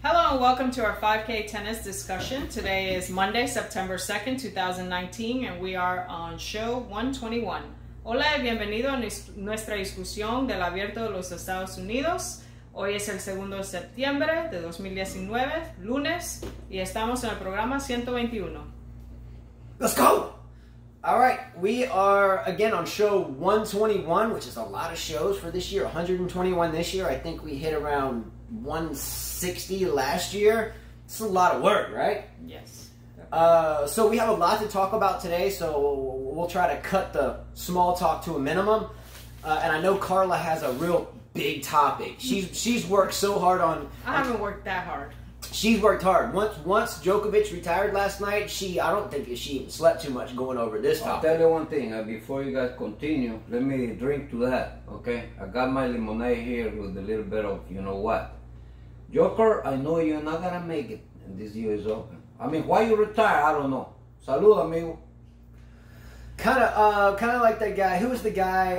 Hello and welcome to our 5K tennis discussion. Today is Monday, September 2nd, 2019, and we are on show 121. Hola y bienvenido a nuestra discusión del Abierto de los Estados Unidos. Hoy es el 2 de septiembre de 2019, lunes, y estamos en el programa 121. Let's go! All right, we are again on show 121, which is a lot of shows for this year. 121 this year. I think we hit around 160 last year. It's a lot of work, right? Yes. So we have a lot to talk about today, so we'll try to cut the small talk to a minimum. And I know Carla has a real big topic. She's worked so hard on... I haven't worked that hard. She's worked hard. Once Djokovic retired last night, I don't think she even slept too much going over this topic. I'll tell you one thing, before you guys continue, let me drink to that, okay? I got my lemonade here with a little bit of, you know what? Joker, I know you're not gonna make it in this US Open. I mean, why you retire, I don't know. Salud, amigo. Kind of like that guy. Who was the guy?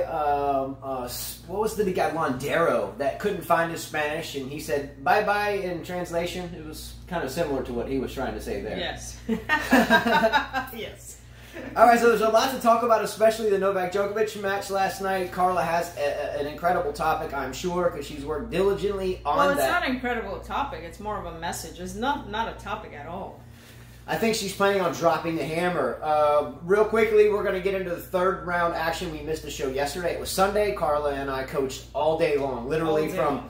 What was the guy? Londero that couldn't find his Spanish, and he said "bye bye" in translation. It was kind of similar to what he was trying to say there. Yes. Yes. All right, so there's a lot to talk about, especially the Novak Djokovic match last night. Carla has an incredible topic, I'm sure, because she's worked diligently on that. Well, it's not an incredible topic. It's more of a message. It's not a topic at all. I think she's planning on dropping the hammer. Real quickly, we're going to get into the third round action. We missed the show yesterday. It was Sunday. Carla and I coached all day long, literally from,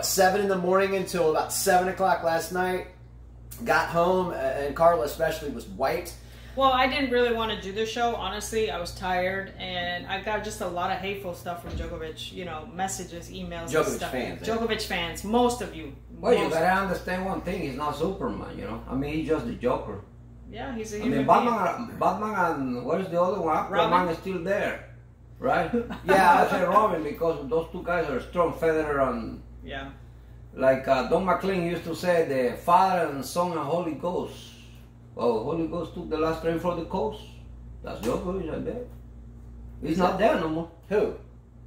7 in the morning until about 7 o'clock last night. Got home, and Carla especially was wiped. Well, I didn't really want to do the show. Honestly, I was tired, and I got just a lot of hateful stuff from Djokovic. You know, messages, emails, Djokovic and stuff. fans. Djokovic fans, most of you. Well, you gotta understand one thing, he's not Superman, you know? I mean, he's just the Joker. Yeah, he's a I human mean, Batman and what is the other one? Aquaman Robin? is still there, right? Yeah. I say Robin because those two guys are strong, Federer and... Yeah. Like Don McLean used to say, the Father and Son and Holy Ghost. Well, Holy Ghost took the last train for the coast. That's Djokovic right there. He's not there no more. Who?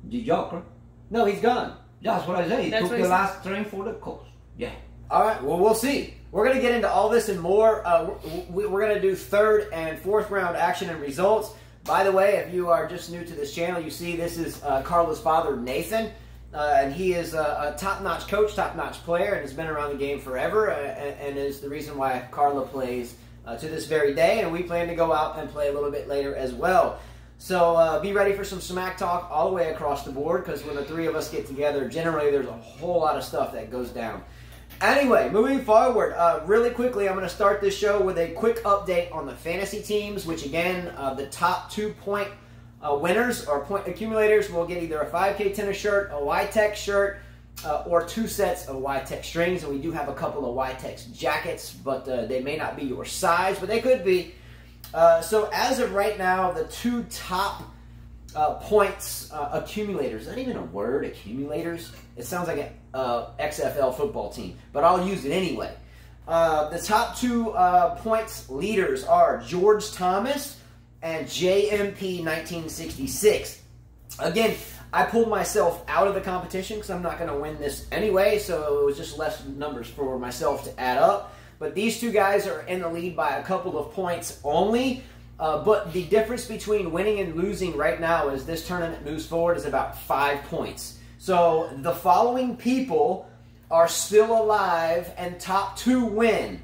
The Joker. No, he's gone. That's what I say. He That's took what the he said. last train for the coast. Yeah. All right, well, we'll see. We're going to get into all this and more. We're going to do third and fourth round action and results. By the way, if you are just new to this channel, you see this is Carla's father, Nathan. And he is a top-notch coach, top-notch player, and has been around the game forever, and is the reason why Carla plays to this very day. And we plan to go out and play a little bit later as well. So be ready for some smack talk all the way across the board, because when the three of us get together, generally there's a whole lot of stuff that goes down. Anyway, moving forward, really quickly, I'm going to start this show with a quick update on the fantasy teams, which again, the top 2-point winners or point accumulators will get either a 5K tennis shirt, a YTech shirt, or 2 sets of YTech strings. And we do have a couple of YTech jackets, but they may not be your size, but they could be. So as of right now, the 2 top points accumulators. Is that even a word, accumulators? It sounds like an XFL football team, but I'll use it anyway. The top 2 points leaders are George Thomas and JMP 1966. Again, I pulled myself out of the competition because I'm not going to win this anyway, so it was just less numbers for myself to add up. But these 2 guys are in the lead by a couple of points only. But the difference between winning and losing right now as this tournament moves forward is about 5 points. So the following people are still alive and top 2 win.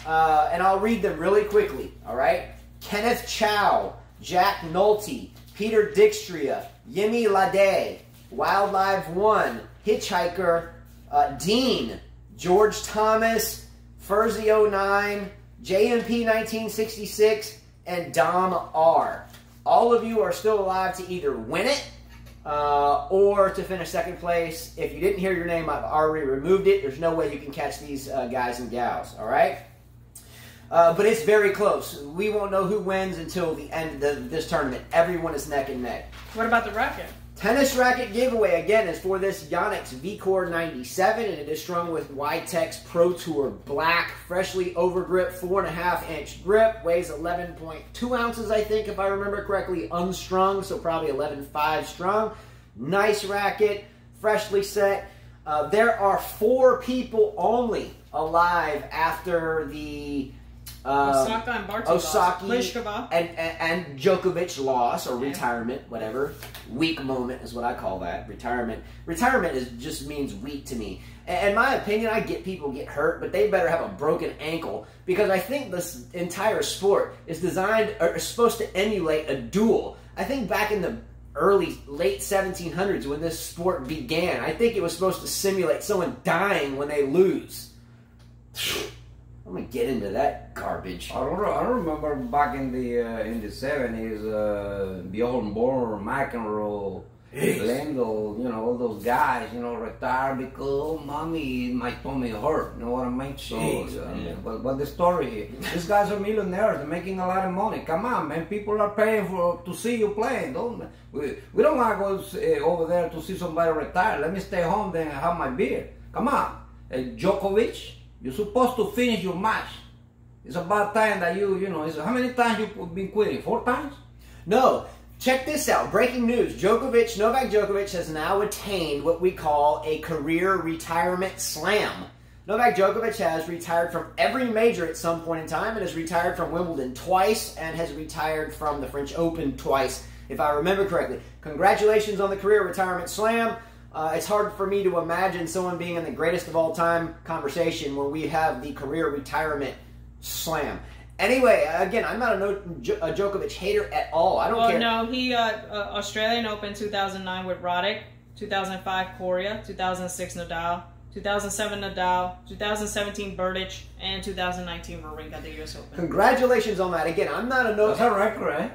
And I'll read them really quickly, all right? Kenneth Chow, Jack Nolte, Peter Dijkstra, Yemi Lade, Wildlife 1, Hitchhiker, Dean, George Thomas, Furzy09, JMP 1966, and Dom R. All of you are still alive to either win it or to finish second place. If you didn't hear your name, I've already removed it. There's no way you can catch these guys and gals, all right? But it's very close. We won't know who wins until the end of this tournament. Everyone is neck and neck. What about the racket? Tennis racket giveaway, again, is for this Yonex VCore 97, and it is strung with YTech's Pro Tour Black, freshly overgrip, 4.5-inch grip, weighs 11.2 ounces, I think, if I remember correctly, unstrung, so probably 11.5 strung. Nice racket, freshly set. There are 4 people only alive after the Osaka and Barty Osaka loss. and Djokovic loss or retirement, whatever. Weak moment is what I call that. Retirement. Retirement just means weak to me. In my opinion, I get people get hurt, but they better have a broken ankle, because I think this entire sport is designed or is supposed to emulate a duel. I think back in the late 1700s when this sport began, I think it was supposed to simulate someone dying when they lose. I'm gonna get into that garbage. I don't remember back in the 70s, Bjorn Borg, McEnroe, Lendl, you know, all those guys, you know, retired because mommy, my tummy hurt. You know what I mean? So, but the story here, these guys are millionaires. They're making a lot of money. Come on, man. People are paying to see you play. We don't want to go over there to see somebody retire. Let me stay home then and have my beer. Come on, Djokovic. You're supposed to finish your match. It's about time that you know, how many times you've been quitting? 4 times? No. Check this out. Breaking news. Novak Djokovic has now attained what we call a career retirement slam. Novak Djokovic has retired from every major at some point in time and has retired from Wimbledon twice and has retired from the French Open twice, if I remember correctly. Congratulations on the career retirement slam. It's hard for me to imagine someone being in the greatest of all time conversation when we have the career retirement slam. Anyway, again, I'm not a Djokovic hater at all. I don't care. No, he Australian Open 2009 with Roddick, 2005 Coria, 2006 Nadal, 2007 Nadal, 2017 Berdych, and 2019 Wawrinka at the US Open. Congratulations on that. Again, I'm not a That's a record, right?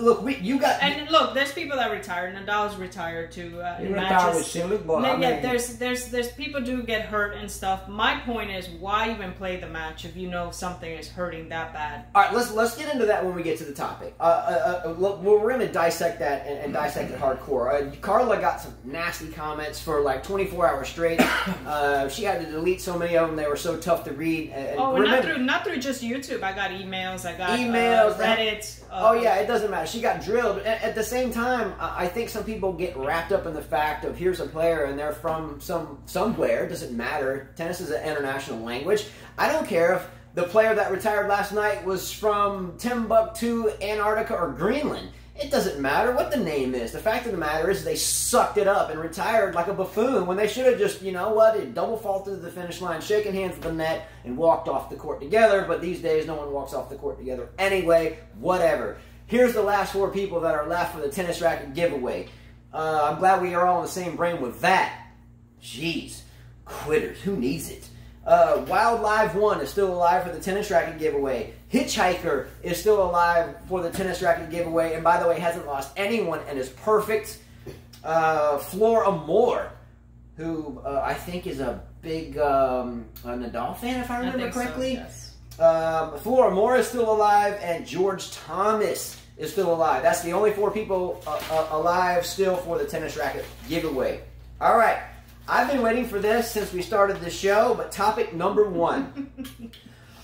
Look, look. There's people that retired. Nadal's retired too. He retired with Chile, but there's people do get hurt and stuff. My point is, why even play the match if you know something is hurting that bad? All right, let's get into that when we get to the topic. Look, we're going to dissect that and dissect it hardcore. Carla got some nasty comments for like 24 hours straight. She had to delete so many of them; they were so tough to read. Not through just YouTube. I got emails. I got Reddit. It doesn't matter. She got drilled. At the same time, I think some people get wrapped up in the fact of here's a player and they're from somewhere. It doesn't matter. Tennis is an international language. I don't care if the player that retired last night was from Timbuktu, Antarctica, or Greenland. It doesn't matter what the name is. The fact of the matter is they sucked it up and retired like a buffoon when they should have just, double faulted to the finish line, shaken hands with the net, and walked off the court together. But these days, no one walks off the court together anyway. Whatever. Here's the last 4 people that are left for the tennis racket giveaway. I'm glad we are all in the same brain with that. Jeez. Quitters. Who needs it? Wild Live 1 is still alive for the tennis racket giveaway. Hitchhiker is still alive for the tennis racket giveaway. And by the way, hasn't lost anyone and is perfect. Flora Moore, who I think is a big Nadal fan, if I remember correctly. So, yes. Flora Moore is still alive, and George Thomas is still alive. That's the only 4 people alive still for the tennis racket giveaway. All right. I've been waiting for this since we started the show, but topic number 1.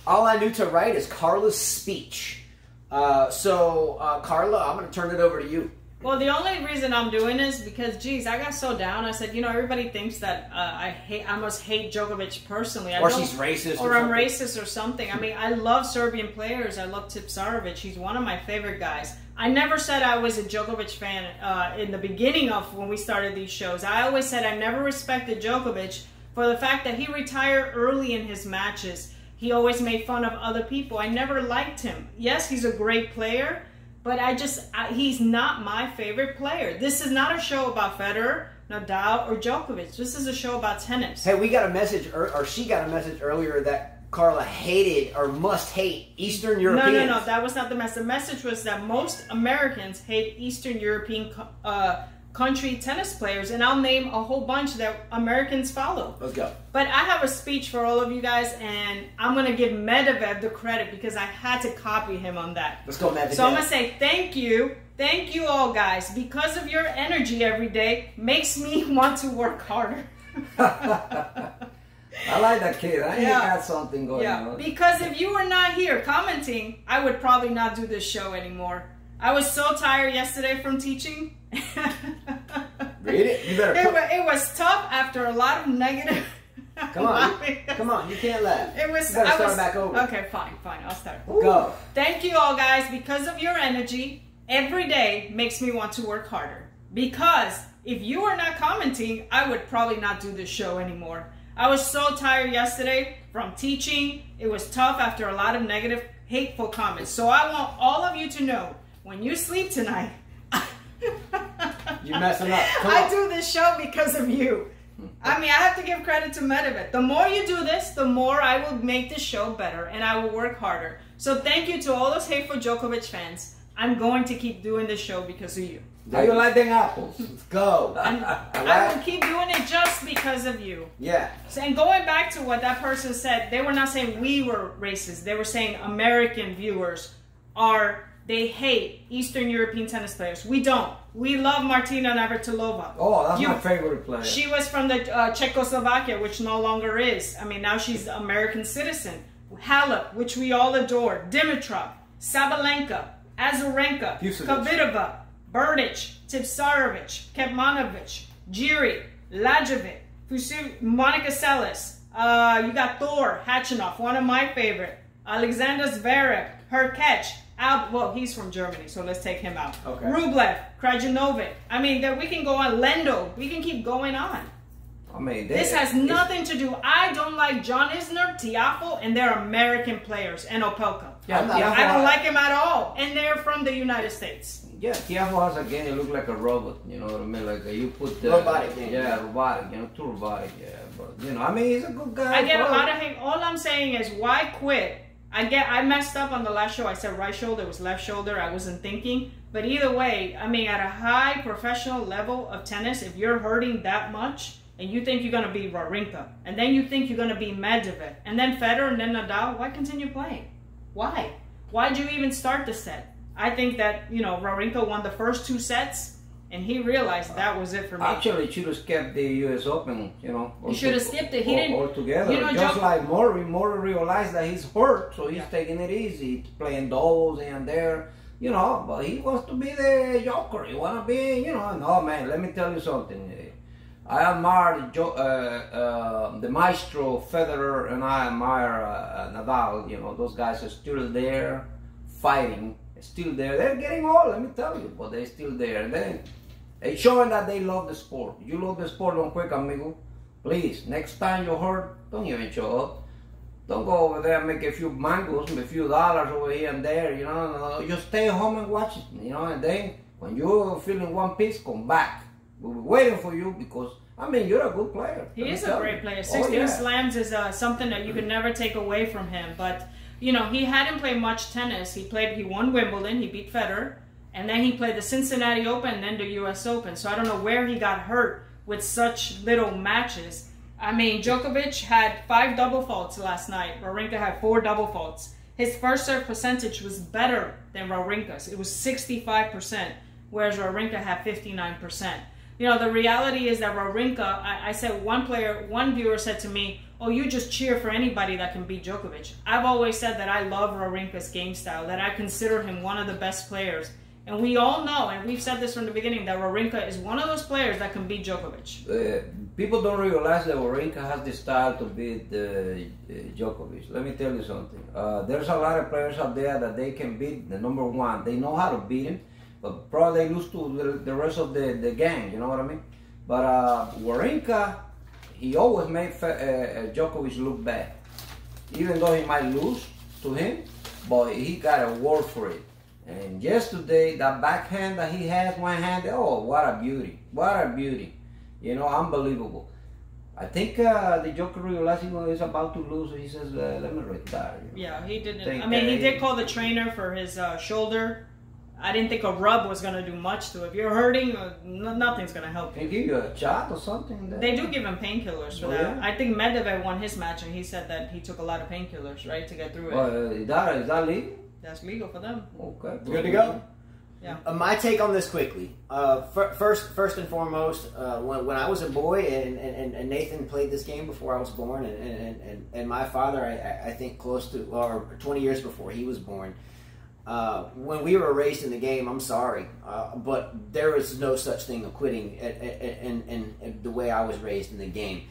All I knew to write is Carla's speech. So, Carla, I'm going to turn it over to you. Well, the only reason I'm doing this is because, geez, I got so down. I said, everybody thinks that I must hate Djokovic personally. She's racist. Or I'm racist or something. I mean, I love Serbian players. I love Tipsarevic. He's one of my favorite guys. I never said I was a Djokovic fan in the beginning of when we started these shows. I always said I never respected Djokovic for the fact that he retired early in his matches. He always made fun of other people. I never liked him. Yes, he's a great player. But he's not my favorite player. This is not a show about Federer, Nadal, or Djokovic. This is a show about tennis. Hey, we got a message, or she got a message earlier that Carla hated or must hate Eastern Europeans. No, that was not the message. The message was that most Americans hate Eastern European country tennis players, and I'll name a whole bunch that Americans follow. Let's go. But I have a speech for all of you guys, and I'm going to give Medvedev the credit because I had to copy him on that. Let's go, Medvedev. So I'm going to say thank you. Thank you all, guys. Because of your energy every day makes me want to work harder. I like that kid. I got something going on. Because if you were not here commenting, I would probably not do this show anymore. I was so tired yesterday from teaching. You better it was tough after a lot of negative. Come on, you can't laugh. It was. You better start back over. Okay, fine, I'll start. Go. Thank you all, guys, because of your energy. Every day makes me want to work harder. Because if you were not commenting, I would probably not do this show anymore. I was so tired yesterday from teaching. It was tough after a lot of negative, hateful comments. So I want all of you to know, when you sleep tonight, you're messing up. I do this show because of you. I mean, I have to give credit to Medvedev. The more you do this, the more I will make this show better, and I will work harder. So thank you to all those hateful Djokovic fans. I'm going to keep doing this show because of you. How you like them apples? Let's go. And I will keep doing it just because of you. Yeah. And going back to what that person said, they were not saying we were racist. They were saying American viewers they hate Eastern European tennis players. We don't. We love Martina Navratilova. Oh, that's my favorite player. She was from the Czechoslovakia, which no longer is. I mean, now she's an American citizen. Halep, which we all adore. Dimitrov, Sabalenka, Azarenka, Kvitova, Berdych, Tipsarevic, Kekmanovic, Jiri, Lajovic, Monica Seles. You got Thor, Hachinov, one of my favorite. Alexander Zverev, Hurkacz. Well, he's from Germany, so let's take him out. Okay. Rublev, Krajinovic. I mean, we can go on. Lendo. We can keep going on. I mean, this has nothing to do. I don't like John Isner, Tiafoe, and they're American players, and Opelka. Yeah, I don't like him at all, and they're from the United States. Yeah, Tiafoe has a game. It looks like a robot. You know what I mean? Like you put the robotic game. Yeah, robotic. You know, too robotic. Yeah, but you know, I mean, he's a good guy. I get a lot of hate. All I'm saying is, why quit? I messed up on the last show. I said right shoulder, it was left shoulder. I wasn't thinking. But either way, I mean, at a high professional level of tennis, if you're hurting that much and you think you're going to be Wawrinka, and then you think you're going to be Medvedev, and then Federer, and then Nadal, why continue playing? Why? Why'd you even start the set? I think that, Wawrinka won the first 2 sets, and he realized that was it for me. Actually, he should have kept the U.S. Open, He should have skipped it. He didn't. Altogether. Just like Murray realized that he's hurt, so he's taking it easy, playing doubles and there, but he wants to be the joker. He want to be, no, man, let me tell you something. I admire the maestro Federer, and I admire Nadal. Those guys are still there, fighting, still there. They're getting old, let me tell you, but they're still there. And then they're showing that they love the sport. You love the sport, don't quit, amigo. Please, next time you're hurt, don't even show up. Don't go over there and make a few mangoes, a few dollars over here and there, No, just stay home and watch it, and then when you're feeling one piece, come back. We'll be waiting for you because, you're a good player. He is a great player. 16 slams is something that you can never take away from him. But, he hadn't played much tennis. He won Wimbledon, he beat Federer, and then he played the Cincinnati Open and then the U.S. Open. So I don't know where he got hurt with such little matches. Djokovic had 5 double faults last night. Wawrinka had 4 double faults. His first serve percentage was better than Wawrinka's. It was 65%, whereas Wawrinka had 59%. The reality is that Wawrinka, I said one viewer said to me, oh, you just cheer for anybody that can beat Djokovic. I've always said that I love Wawrinka's game style, that I consider him one of the best players. And we all know, and we've said this from the beginning, that Wawrinka is one of those players that can beat Djokovic. People don't realize that Wawrinka has the style to beat Djokovic. Let me tell you something. There's a lot of players out there that they can beat the number 1. They know how to beat him. But probably they lose to the rest of the gang, you know what I mean? But Wawrinka, he always made Djokovic look bad. Even though he might lose to him, but he got a word for it. And yesterday, that backhand that he has, one-handed, oh, what a beauty. What a beauty. Unbelievable. I think the Joker realized he was about to lose. He says, let me retire. Yeah, he didn't. He did call the trainer for his shoulder. I didn't think a rub was going to do much to it. If you're hurting, nothing's going to help you. Can give you a shot or something? They do give him painkillers for that. Yeah? I think Medvedev won his match, and he said that he took a lot of painkillers, right, to get through it. Is that legal? That's legal for them. Okay. Good to go? Yeah. My take on this quickly. First and foremost, when I was a boy and Nathan played this game before I was born, and my father, I think close to, or 20 years before he was born, When we were raised in the game, I'm sorry, but there is no such thing of quitting in the way I was raised in the game.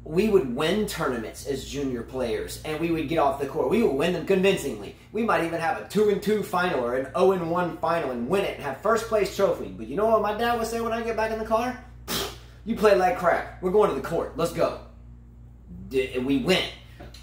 We would win tournaments as junior players, and we would get off the court. We would win them convincingly. We might even have a 2-2 final or an 0-1 final and win it and have first place trophy. But you know what my dad would say when I get back in the car? You play like crap. We're going to the court. Let's go. And we win.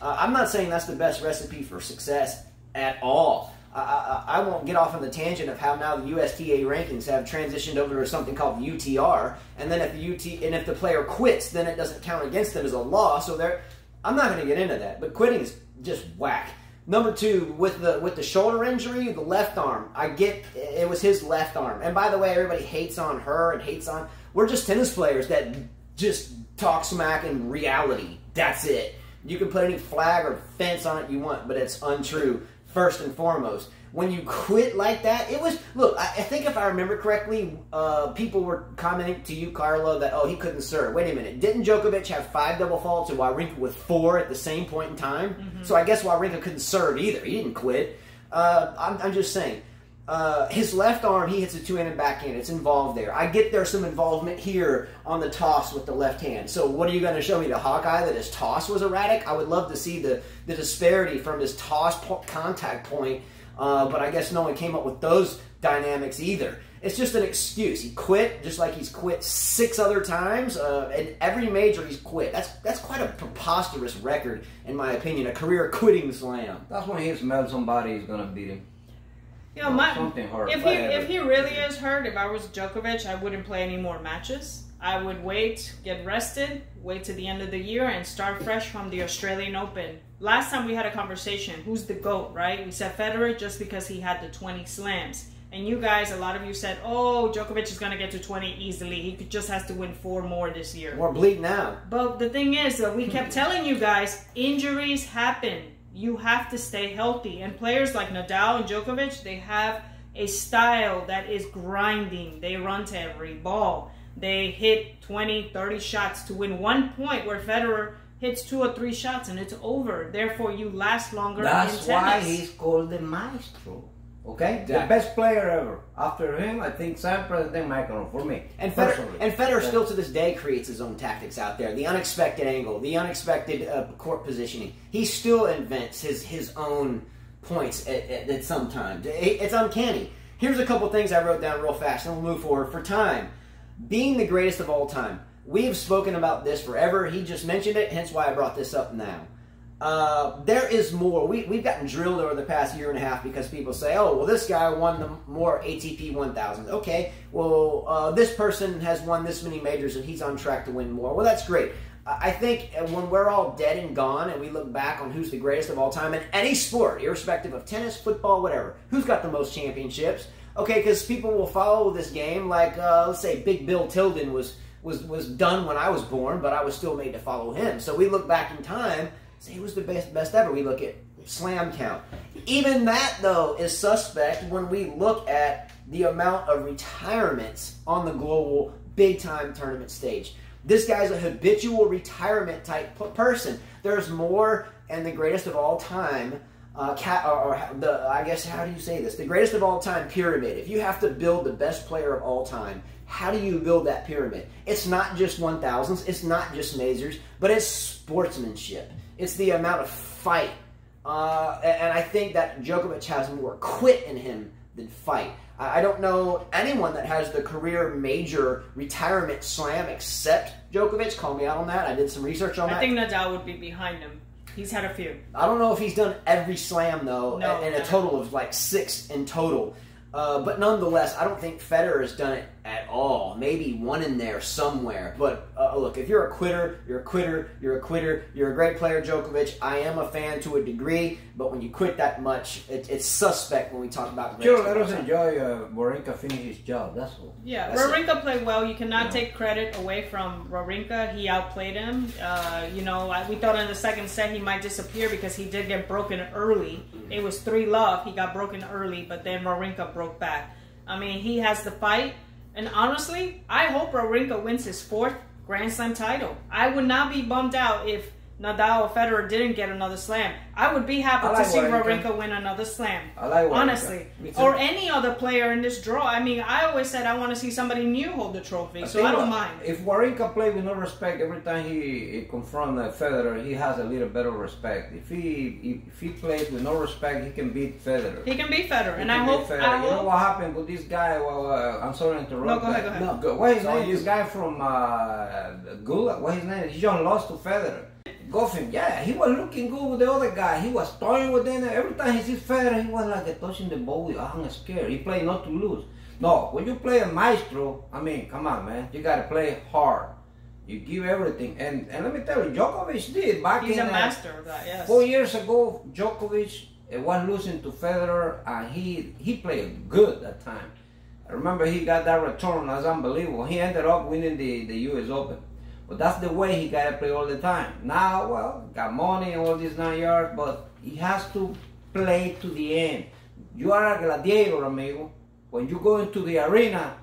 I'm not saying that's the best recipe for success at all. I won't get off on the tangent of how now the USTA rankings have transitioned over to something called the UTR, and then if the player quits, then it doesn't count against them as a loss. So I'm not going to get into that, but quitting is just whack. Number two, with the shoulder injury, the left arm. I get it was his left arm, and by the way, everybody hates on her and hates on. We're just tennis players that just talk smack in reality. That's it. You can put any flag or fence on it you want, but it's untrue. First and foremost, when you quit like that, it was, look, I think if I remember correctly, people were commenting to you, Carla, that, oh, he couldn't serve. Wait a minute. Didn't Djokovic have 5 double faults and Wawrinka with 4 at the same point in time? Mm-hmm. So I guess Wawrinka couldn't serve either. He didn't quit. I'm just saying. His left arm, he hits a two-handed backhand. It's involved there. I get there's some involvement here on the toss with the left hand. So what are you going to show me, the Hawkeye, that his toss was erratic? I would love to see the disparity from his toss contact point, but I guess no one came up with those dynamics either. It's just an excuse. He quit just like he's quit 6 other times. In every major he's quit. That's quite a preposterous record, in my opinion, a career quitting slam. That's when he smells somebody is going to beat him. You know, if he really is hurt, if I was Djokovic, I wouldn't play any more matches. I would wait, get rested, wait to the end of the year, and start fresh from the Australian Open. Last time we had a conversation, who's the GOAT, right? We said Federer just because he had the 20 slams. And you guys, a lot of you said, oh, Djokovic is going to get to 20 easily. He just has to win 4 more this year. More bleeding out. But the thing is, we kept telling you guys, injuries happen. You have to stay healthy. And players like Nadal and Djokovic, they have a style that is grinding. They run to every ball. They hit 20, 30 shots to win 1 point, where Federer hits 2 or 3 shots and it's over. Therefore, you last longer in tennis. That's why he's called the maestro. Okay? Exactly. The best player ever. After him, I think Sampras and then Michael for me. And Federer still to this day creates his own tactics out there. The unexpected angle, the unexpected court positioning. He still invents his own points at some time. It's uncanny. Here's a couple things I wrote down real fast, and we'll move forward for time. Being the greatest of all time. We have spoken about this forever. He just mentioned it, hence why I brought this up now. There is more. We've gotten drilled over the past year and a half because people say, oh, well, this guy won the more ATP 1000s. Okay, well, this person has won this many majors and he's on track to win more. Well, that's great. I think when we're all dead and gone and we look back on who's the greatest of all time in any sport, irrespective of tennis, football, whatever, who's got the most championships? Okay, because people will follow this game like, let's say Big Bill Tilden was done when I was born, but I was still made to follow him. So we look back in time, say he was the best ever. We look at slam count. Even that, though, is suspect when we look at the amount of retirements on the global big-time tournament stage. This guy's a habitual retirement type person. There's more, and the greatest of all time, I guess, how do you say this? The greatest of all time pyramid. If you have to build the best player of all time, how do you build that pyramid? It's not just 1000s, it's not just majors, but it's sportsmanship. It's the amount of fight. And I think that Djokovic has more quit in him than fight. I don't know anyone that has the career major retirement slam except Djokovic. Call me out on that. I did some research on that. I think Nadal would be behind him. He's had a few. I don't know if he's done every slam, though, in a total of like 6 in total. But nonetheless, I don't think Federer has done it at all. Maybe one in there somewhere. But look, if you're a quitter, you're a quitter, you're a quitter, you're a great player, Djokovic. I am a fan to a degree, but when you quit that much, it's suspect when we talk about the sure, let us enjoy Wawrinka finish his job, that's all. Yeah, Wawrinka played well. You cannot take credit away from Wawrinka. He outplayed him. We thought in the second set he might disappear because he did get broken early. It was 3-love. He got broken early, but then Wawrinka broke back. I mean, he has the fight. And honestly, I hope Wawrinka wins his 4th Grand Slam title. I would not be bummed out if Nadal or Federer didn't get another slam. I would be happy to see Wawrinka win another slam. I like Wawrinka. Honestly. Or any other player in this draw. I mean, I always said I want to see somebody new hold the trophy, so I don't mind. If Wawrinka play with no respect, every time he confronts Federer, he has a little better respect. If he plays with no respect, he can beat Federer. He can beat Federer, and I hope. You know what happened with this guy? Well, I'm sorry to interrupt. No, go ahead. No, what his name? This guy from Gula. What his name? He just lost to Federer. Goffin, yeah, he was looking good with the other guy. He was toying with them. Every time he sees Federer, he was like touching the ball. I'm scared. He played not to lose. No, when you play a maestro, I mean, come on, man. You got to play hard. You give everything. And let me tell you, Djokovic did. He's a master of that, yes. 4 years ago, Djokovic was losing to Federer, and he played good that time. I remember he got that return. That's unbelievable. He ended up winning the U.S. Open. But that's the way he got to play all the time. Now, well, got money and all these 9 yards, but he has to play to the end. You are a gladiator, amigo. When you go into the arena,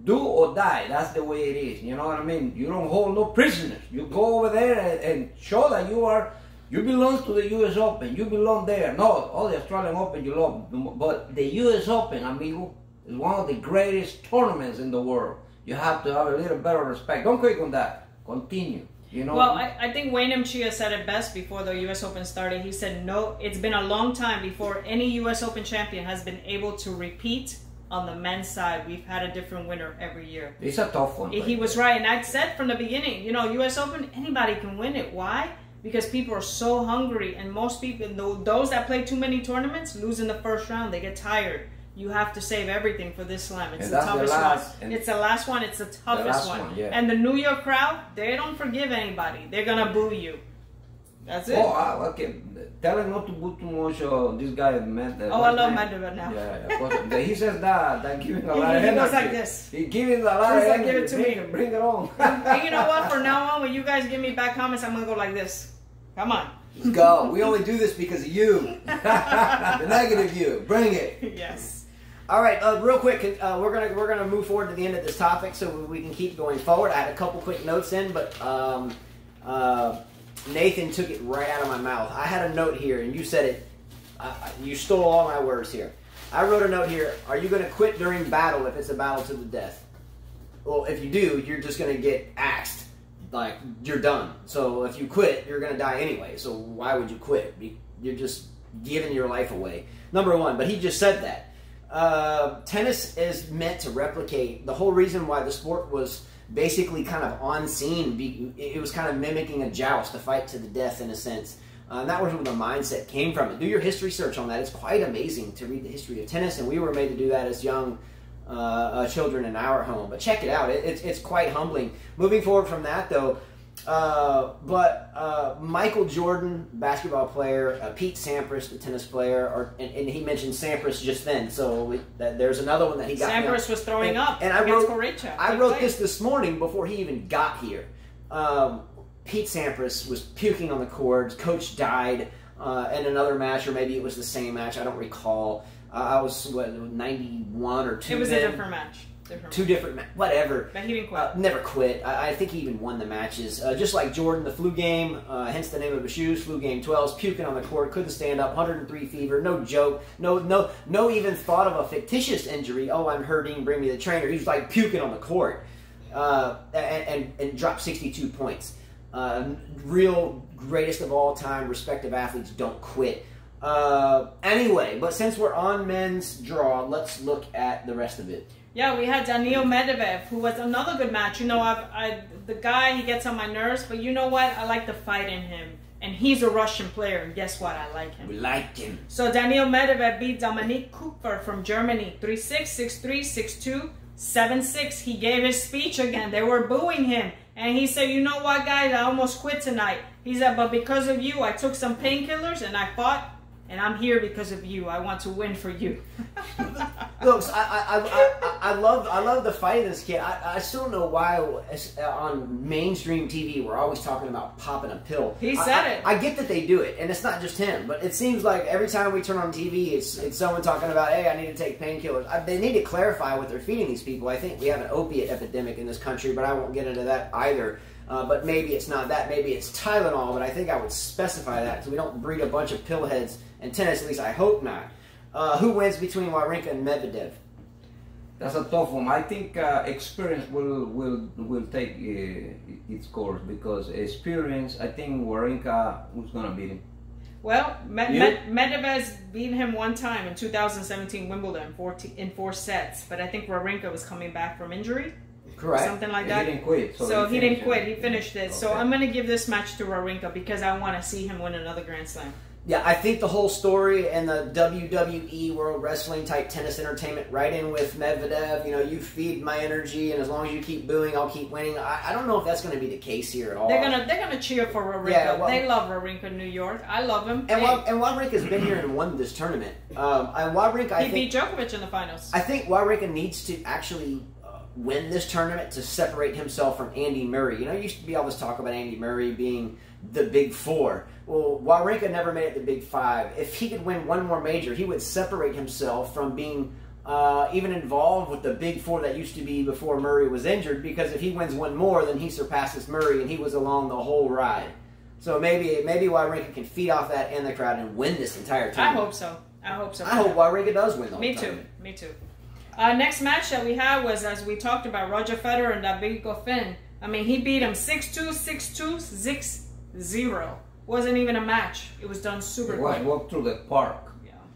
do or die. That's the way it is. You know what I mean? You don't hold no prisoners. You go over there and show that you belong to the U.S. Open. You belong there. No, all the Australian Open you love. But the U.S. Open, amigo, is one of the greatest tournaments in the world. You have to have a little better respect. Don't quit on that. Continue. You know. Well, I think Wayne M. Chia said it best before the U.S. Open started. He said, no, it's been a long time before any U.S. Open champion has been able to repeat on the men's side. We've had a different winner every year. It's a tough one. He was right. And I said from the beginning, you know, U.S. Open, anybody can win it. Why? Because people are so hungry. And most people, those that play too many tournaments, lose in the first round. They get tired. You have to save everything for this slam. It's the toughest one. It's the last one. It's the toughest one. Yeah. And the New York crowd, they don't forgive anybody. They're going to boo you. That's it. Oh, okay. Tell him not to boo too much. This guy, Medvedev. Oh, I love Medvedev now. Yeah. He says that giving a lot of energy. He goes like this. He giving a lot of energy. Give it to me. Bring it on. And you know what? From now on, when you guys give me bad comments, I'm going to go like this. Come on. Let's go. We only do this because of you. The negative you. Bring it. Yes. All right, real quick, we're gonna move forward to the end of this topic so we can keep going forward. I had a couple quick notes in, but Nathan took it right out of my mouth. I had a note here, and you said it. You stole all my words here. I wrote a note here. Are you going to quit during battle if it's a battle to the death? Well, if you do, you're just going to get axed. Like, you're done. So if you quit, you're going to die anyway. So why would you quit? You're just giving your life away. Number one, but he just said that. Tennis is meant to replicate. The whole reason why the sport was basically kind of on scene, it was kind of mimicking a joust, a fight to the death in a sense. And that was where the mindset came from. Do your history search on that. It's quite amazing to read the history of tennis, and we were made to do that as young children in our home. But check it out. It's quite humbling. Moving forward from that, though, Michael Jordan, basketball player, Pete Sampras, the tennis player, and he mentioned Sampras just then, so there's another one that he got. Sampras was throwing up and against Correia. I wrote this morning before he even got here. Pete Sampras was puking on the court. Coach died in another match, or maybe it was the same match. I don't recall. I was 91 or 2. It was a different match. Two different, whatever. But he didn't quit. Never quit. I think he even won the matches. Just like Jordan, the flu game, hence the name of his shoes, flu game 12s, puking on the court, couldn't stand up, 103 fever, no joke, no even thought of a fictitious injury. Oh, I'm hurting, bring me the trainer. He was like puking on the court, and dropped 62 points. Real greatest of all time, respective athletes don't quit. Anyway, but since we're on men's draw, let's look at the rest of it. Yeah, we had Daniil Medvedev, who was another good match. You know, the guy, he gets on my nerves, but you know what? I like the fight in him. And he's a Russian player, and guess what? I like him. We liked him. So Daniil Medvedev beat Dominik Kupfer from Germany, 3-6, 6-3, 6-2, 7-6. He gave his speech again. They were booing him. And he said, you know what, guys? I almost quit tonight. He said, but because of you, I took some painkillers, and I fought. And I'm here because of you. I want to win for you. Look, I love the fight of this kid. I still don't know why on mainstream TV we're always talking about popping a pill. He said it. I get that they do it, and it's not just him. But it seems like every time we turn on TV, it's someone talking about, hey, I need to take painkillers. They need to clarify what they're feeding these people. I think we have an opiate epidemic in this country, but I won't get into that either. but maybe it's not that. Maybe it's Tylenol, but I think I would specify that so we don't breed a bunch of pillheads in tennis. At least I hope not. Who wins between Wawrinka and Medvedev? That's a tough one. I think experience will take its course, because experience, I think Wawrinka who's gonna beat him. Well, Medvedev's beat him one time in 2017 Wimbledon in 4 sets, but I think Wawrinka was coming back from injury. Correct. Something like that. He didn't quit. So he didn't quit. He finished it. Okay. So I'm going to give this match to Wawrinka because I want to see him win another Grand Slam. Yeah, I think the whole story and the WWE World Wrestling type tennis entertainment right in with Medvedev. You know, you feed my energy, and as long as you keep booing, I'll keep winning. I don't know if that's going to be the case here at all. They're gonna cheer for Wawrinka. Yeah, well, they love Wawrinka in New York. I love him. And Wawrinka's been here and won this tournament. And Wawrinka, he beat Djokovic in the finals. I think Wawrinka needs to actually win this tournament to separate himself from Andy Murray. You know, you used to be all this talk about Andy Murray being the Big Four. Well, Wawrinka never made it the Big Five. If he could win one more major, he would separate himself from being even involved with the Big Four that used to be before Murray was injured, because if he wins one more, then he surpasses Murray, and he was along the whole ride. So maybe Wawrinka can feed off that and the crowd and win this entire tournament. I hope so. I hope so. I hope Wawrinka does win the whole Me too. tournament. Me too. Next match that we had was, as we talked about, Roger Federer and David Goffin. I mean, he beat him 6-2, 6-2, 6-0. Wasn't even a match. It was done super quick. It was walked through the park.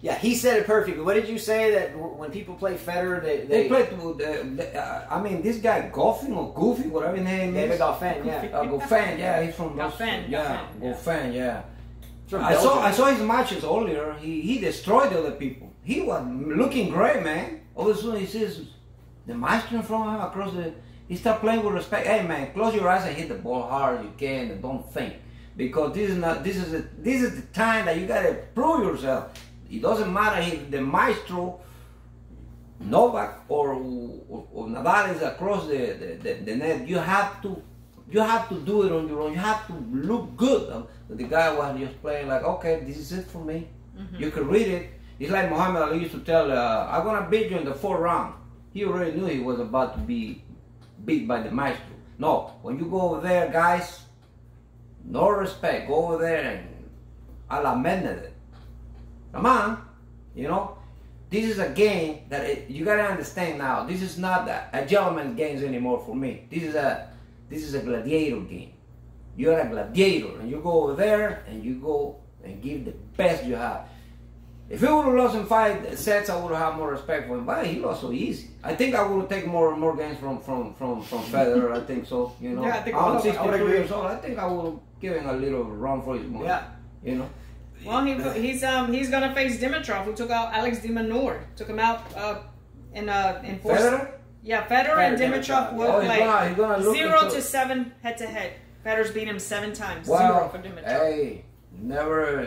Yeah, he said it perfectly. What did you say, that when people play Federer, they play to, I mean, this guy Goffin or Goofy, whatever his name is. David Goffin, yeah. Goffin, yeah, he's from Goffin. Goffin, yeah. I saw his matches earlier. He destroyed the other people. He was looking great, man. All of a sudden he sees the maestro in front of him across the. He started playing with respect. Hey, man, close your eyes and hit the ball hard as you can, and don't think, because this is the time that you gotta prove yourself. It doesn't matter if the maestro Novak or Nadal is across the net. You have to do it on your own. You have to look good. The guy was just playing like, okay, this is it for me. Mm-hmm. You can read it. It's like Muhammad Ali used to tell, I'm gonna beat you in the 4th round. He already knew he was about to be beat by the maestro. No, when you go over there, guys, no respect. Go over there and a la Medvedev. Come on, you know, this is a game that you gotta understand now. This is not a gentleman's games anymore for me. This is a gladiator game. You're a gladiator, and you go over there and you go and give the best you have. If he would have lost in 5 sets, I would have had more respect for him. But he lost so easy. I think I would have taken more games from Federer. I think so. You know, yeah, I think I'm 62 years old. I think I would have given a little run for his money. Yeah, you know. Well, he's gonna face Dimitrov, who took out Alex de Minaur. Took him out in four. Federer? Yeah, Federer and Dimitrov will play. He's gonna 0-7 head-to-head. Federer's beat him 7 times. Wow. 0 for Dimitrov. Hey, never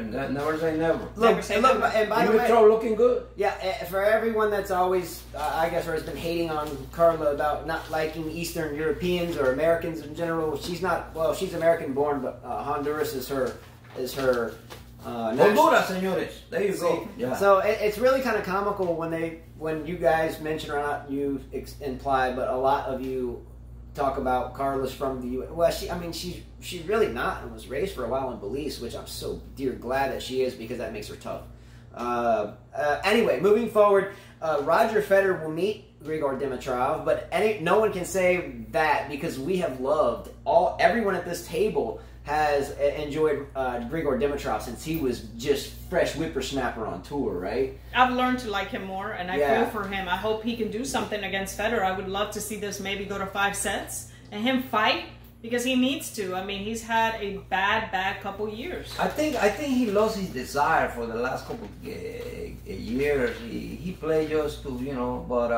say never. And by the way, Dimitrov looking good. Yeah, for everyone that's always, I guess, or has been hating on Carla about not liking Eastern Europeans or Americans in general, she's not. Well, she's American-born, but Honduras is her. Honduras, señores. There you go. Yeah. So it's really kind of comical when you guys mention, or not you imply, but a lot of you talk about Carla's from the U.S. Well, she's really not, and was raised for a while in Belize, which I'm so dear glad that she is, because that makes her tough. Anyway, moving forward, Roger Federer will meet Grigor Dimitrov, but no one can say that, because we have loved everyone at this table has enjoyed Grigor Dimitrov since he was just fresh whippersnapper on tour, right? I've learned to like him more, and I feel for him. I hope he can do something against Federer. I would love to see this maybe go to 5 sets and him fight, because he needs to. I mean, he's had a bad couple years. I think he lost his desire for the last couple years. He played just to, you know, but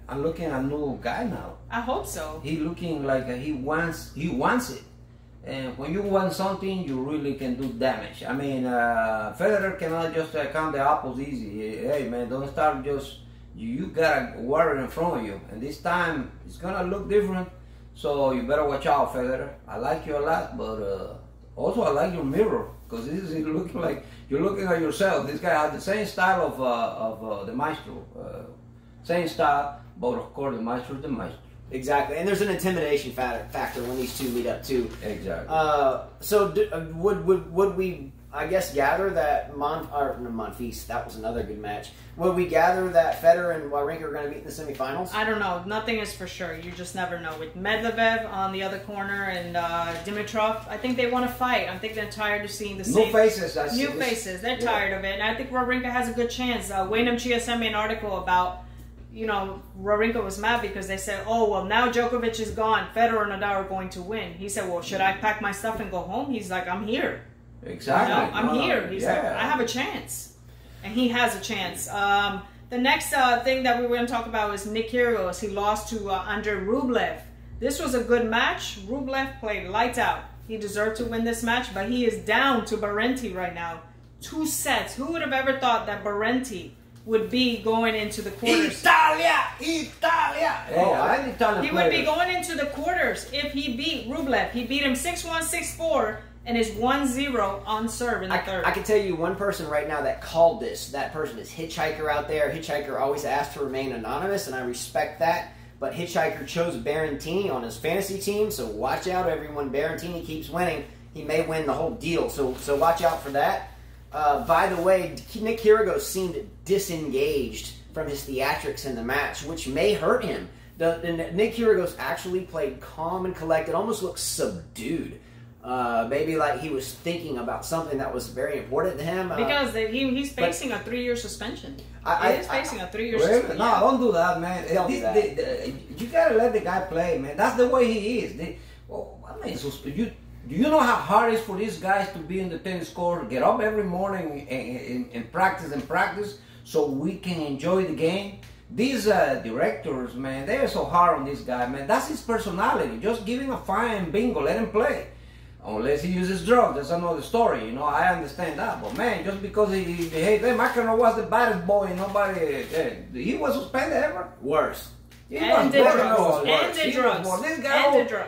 I'm looking at a new guy now. I hope so. He looking like he wants it. And when you want something, you really can do damage. I mean, Federer cannot just count the apples easy. Hey, man, don't start just... You got a warrior in front of you. And this time, it's going to look different. So you better watch out, Federer. I like you a lot, but also I like your mirror. Because this is looking like you're looking at yourself. This guy has the same style of the maestro. Same style, but of course the maestro is the maestro. Exactly, and there's an intimidation factor when these two meet up too. Exactly. So would we? I guess gather that Monfils, that was another good match. Would we gather that Federer and Wawrinka are going to meet in the semifinals? I don't know. Nothing is for sure. You just never know. With Medvedev on the other corner and Dimitrov, I think they want to fight. I think they're tired of seeing the same faces. New faces. They're tired of it, and I think Wawrinka has a good chance. Wayne Chia sent me an article about, Wawrinka was mad because they said, oh, well, now Djokovic is gone. Federer and Nadal are going to win. He said, well, should I pack my stuff and go home? He's like, I'm here. Exactly. I'm here. He's like, I have a chance. And he has a chance. The next thing that we were going to talk about is Nick Kyrgios. He lost to Andrei Rublev. This was a good match. Rublev played lights out. He deserved to win this match, but he is down to Berrettini right now. 2 sets. Who would have ever thought that Berrettini would be going into the quarters? Italia! Oh, I need Italian He would be going into the quarters if he beat Rublev. He beat him 6-1, 6-4. And is 1-0 on serve in the third. I can tell you one person right now that called this. That person is Hitchhiker out there. Hitchhiker always asked to remain anonymous, and I respect that. But Hitchhiker chose Berrettini on his fantasy team, so watch out, everyone. Berrettini keeps winning. He may win the whole deal, so watch out for that. By the way, Nick Kyrgios seemed disengaged from his theatrics in the match, which may hurt him. Nick Kyrgios actually played calm and collected, almost looked subdued. Maybe like he was thinking about something that was very important to him. Because he's facing a 3-year suspension. He's facing a 3-year suspension. No, don't do that, man. You gotta let the guy play, man. That's the way he is. Do you know how hard it is for these guys to be in the tennis court, get up every morning and practice so we can enjoy the game? These directors, man, they're so hard on this guy, man. That's his personality. Just give him a fine bingo, let him play. Unless he uses drugs, that's another story. I understand that. But man, just because he hates them, McEnroe was the baddest boy. Nobody, he was suspended ever. Worse. He and was the drugs.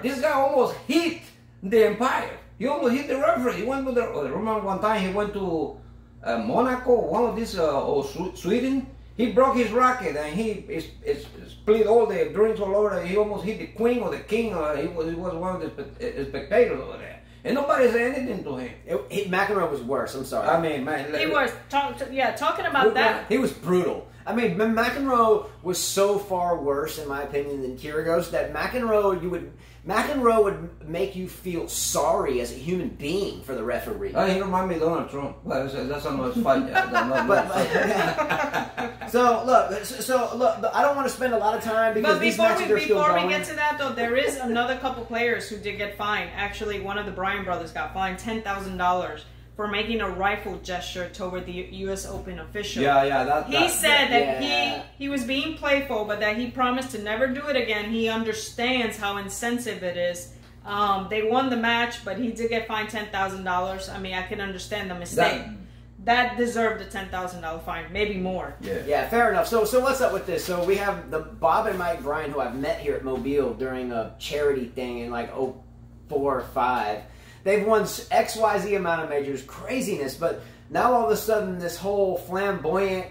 This guy almost hit the Empire. He almost hit the referee. He went to remember one time he went to Monaco, one of these, Sweden. He broke his racket and he split all the drinks all over. He almost hit the queen or the king. He was one of the spectators over there. And nobody said anything to him. McEnroe was worse. I'm sorry. I mean, man. He was talking about that. He was brutal. I mean, McEnroe was so far worse, in my opinion, than Kyrgios that McEnroe would make you feel sorry as a human being for the referee. He reminded me of Donald Trump. Well, that's another fight. So look, I don't want to spend a lot of time because these matches are still going. Before we get to that, though, there is another couple players who did get fined. Actually, one of the Bryan brothers got fined $10,000 for making a rifle gesture toward the U.S. Open official. He said that he was being playful, but that he promised to never do it again. He understands how insensitive it is. They won the match, but he did get fined $10,000. I mean, I can understand the mistake. That deserved a $10,000 fine, maybe more. Yeah, fair enough. So what's up with this? So we have the Bob and Mike Bryan, who I've met here at Mobile during a charity thing in like 04 or 05. They've won XYZ amount of majors, craziness, but now all of a sudden this whole flamboyant,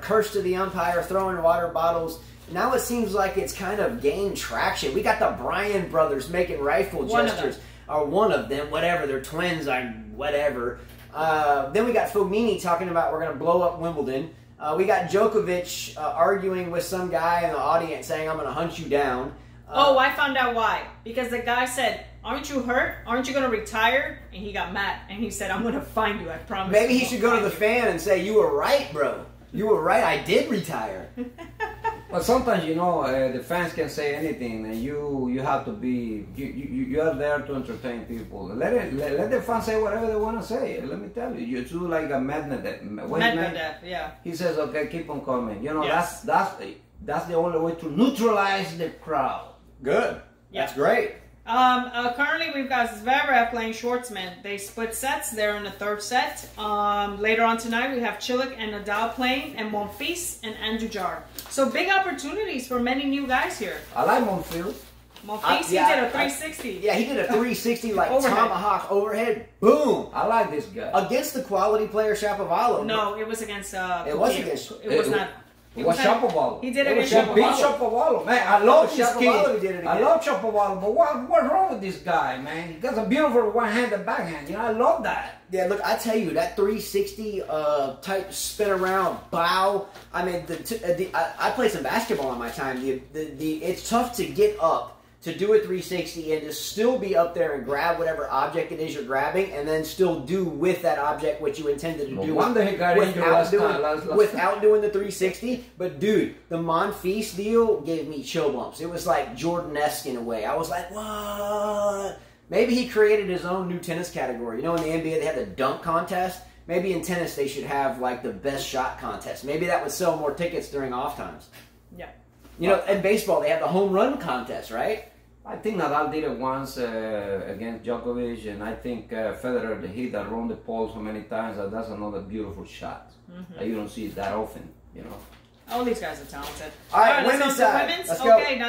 curse to the umpire, throwing water bottles, now it seems like it's kind of gained traction. We got the Bryan brothers making rifle gestures, or one of them, whatever, they're twins, whatever. Then we got Fognini talking about we're going to blow up Wimbledon. We got Djokovic arguing with some guy in the audience saying, I'm going to hunt you down. I found out why. Because the guy said, aren't you hurt? Aren't you going to retire? And he got mad. And he said, I'm going to find you, I promise. Maybe he should go to the fan and say, you were right, bro. You were right. I did retire. But sometimes, the fans can say anything, and you have to be, you are there to entertain people. Let the fans say whatever they want to say. Let me tell you, you do like a Medvedev, yeah. He says, okay, keep on coming. That's the only way to neutralize the crowd. Good. Yeah. That's great. Currently, we've got Zverev playing Schwartzman. They split sets. They're in the third set. Later on tonight, we have Cilic and Nadal playing, and Monfils and Andujar. So big opportunities for many new guys here. I like Monfils. He did a 360. He did a 360 like overhead. Tomahawk overhead. Boom. I like this guy. Against the quality player Shapovalov. No, it was against. It was against. It was not. It was Shapovalov. He did it It was in He beat Shapovalov. Shapovalov. Man, I love this Shapovalov kid. did it I again. love Shapovalov, but what's wrong with this guy, man? He got a beautiful one-handed backhand. You know, I love that. Yeah, look, I tell you, that 360 type spin around bow. I mean, I played some basketball in my time. It's tough to get up to do a 360 and to still be up there and grab whatever object it is you're grabbing, and then still do with that object what you intended to do. No wonder he got injured last time. Without doing the 360. But dude, the Monfils deal gave me chill bumps. It was like Jordan-esque in a way. I was like, what? Maybe he created his own new tennis category. You know, in the NBA they had the dunk contest. Maybe in tennis they should have like the best shot contest. Maybe that would sell more tickets during off times. Yeah. You know, in baseball they have the home run contest, right? I think Nadal did it once against Djokovic, and I think Federer, the hit that around the pole so many times, that's another beautiful shot. You don't see it that often, you know. All these guys are talented. All right, let's women's go to side. women's. Let's go. Okay,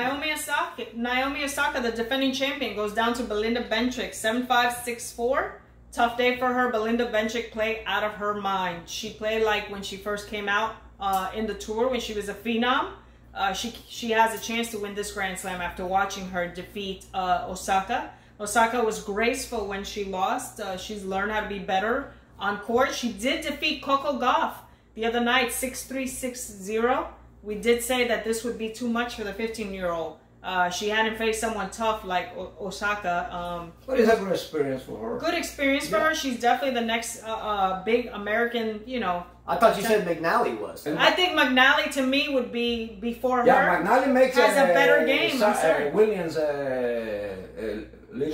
Naomi Osaka, the defending champion, goes down to Belinda Bencic, 7-5, 6-4. Tough day for her. Belinda Bencic played out of her mind. She played like when she first came out in the tour, when she was a phenom. She has a chance to win this Grand Slam after watching her defeat Osaka. Osaka was graceful when she lost. She's learned how to be better on court. She did defeat Coco Gauff the other night, 6-3, 6-0. We did say that this would be too much for the 15-year-old. She hadn't faced someone tough like Osaka. But it's a good experience for her. Good experience for her. She's definitely the next big American, you know. I thought you said McNally was. I think McNally to me would be before her. Yeah, McNally makes has a better game. I'm sorry. Williams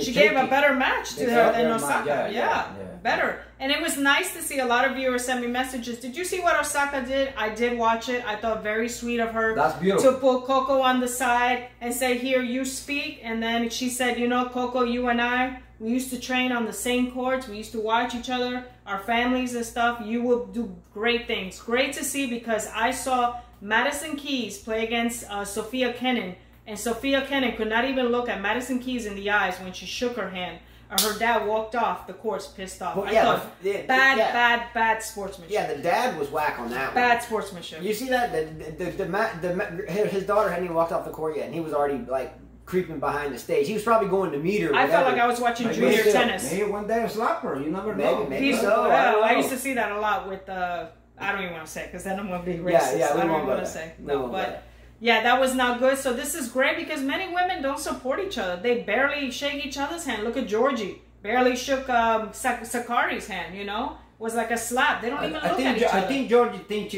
she gave a better match to her than Osaka. Yeah, better. And it was nice to see a lot of viewers send me messages. Did you see what Osaka did? I did watch it. I thought very sweet of her. That's beautiful. To pull Coco on the side and say, here, you speak. And then she said, you know, Coco, you and I, we used to train on the same courts. We used to watch each other, our families and stuff. You will do great things. Great to see, because I saw Madison Keys play against Sophia Kenin. And Sophia Kenin could not even look at Madison Keys in the eyes when she shook her hand. Her dad walked off the course pissed off. Well, I yeah, thought bad sportsmanship. Yeah, the dad was whack on that one. Bad sportsmanship. You see that? His daughter hadn't even walked off the court yet, and he was already like creeping behind the stage. He was probably going to meet her. I felt like I was watching junior tennis. Maybe one day a slapper. You never know. Maybe so. I used to see that a lot with. I don't even want to say, because then I'm going to be racist. Yeah, I don't even want to say. No, but yeah, that was not good. So this is great, because many women don't support each other. They barely shake each other's hand. Look at Georgie. Barely shook Sakari's hand, you know? Was like a slap. They don't even look at each other. I think Georgie thinks